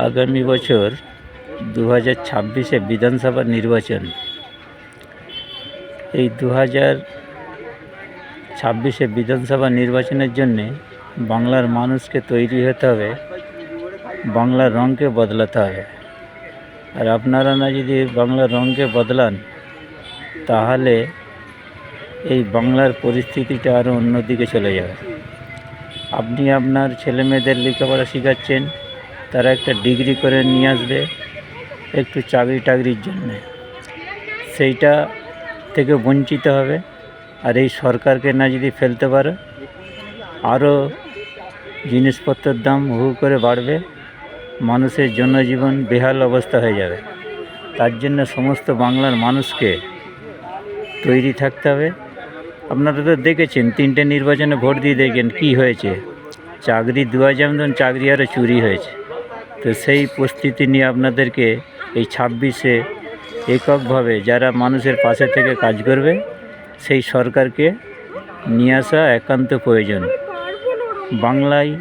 আগামী বছর 2026-এ বিধানসভা নির্বাচন। এই 2026-এ বিধানসভা নির্বাচনের জন্যে বাংলার মানুষকে তৈরি হতে হবে, বাংলার রঙকে বদলাতে হবে। আর আপনারা না যদি বাংলার রঙকে বদলান, তাহলে এই বাংলার পরিস্থিতিটা আরও অন্যদিকে চলে যাবে। আপনি আপনার ছেলেমেয়েদের লেখাপড়া শেখাচ্ছেন, তারা একটা ডিগ্রি করে নিয়ে আসবে একটু চাকরি টাকরির জন্যে, সেইটা থেকে বঞ্চিত হবে। আর এই সরকারকে না যদি ফেলতে পারে, আরও জিনিসপত্রের দাম হু করে বাড়বে, মানুষের জনজীবন বেহাল অবস্থা হয়ে যাবে। তার জন্য সমস্ত বাংলার মানুষকে তৈরি থাকতে হবে। আপনারা তো দেখেছেন, 3টে নির্বাচনে ভোট দিয়ে দেখেন কী হয়েছে। চাকরি দেওয়া যেমন, চাকরি আরও চুরি হয়েছে। তো সেই পরিস্থিতি নিয়ে আপনাদেরকে এই 26-এ এককভাবে যারা মানুষের পাশে থেকে কাজ করবে, সেই সরকারকে নিয়ে আসা একান্ত প্রয়োজন। বাংলায়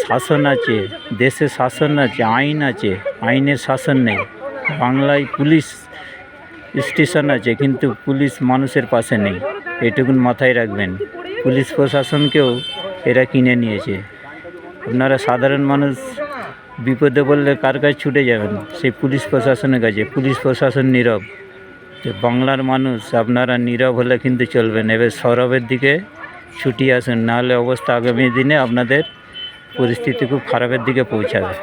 শাসন আছে, দেশে শাসন আছে, আইন আছে, আইনের শাসন নেই। বাংলায় পুলিশ স্টেশন আছে, কিন্তু পুলিশ মানুষের পাশে নেই। এটুকুন মাথায় রাখবেন। পুলিশ প্রশাসনকেও এরা কিনে নিয়েছে। আপনারা সাধারণ মানুষ বিপদে পড়লে কার কাছে ছুটে যাবেন? সেই পুলিশ প্রশাসনের কাছে। পুলিশ প্রশাসন নীরব। বাংলার মানুষ আপনারা নীরব হলে কিন্তু চলবে না। এবার সরবের দিকে ছুটিয়ে আসুন, নাহলে অবস্থা আগামী দিনে আপনাদের পরিস্থিতি খুব খারাপের দিকে পৌঁছাবে।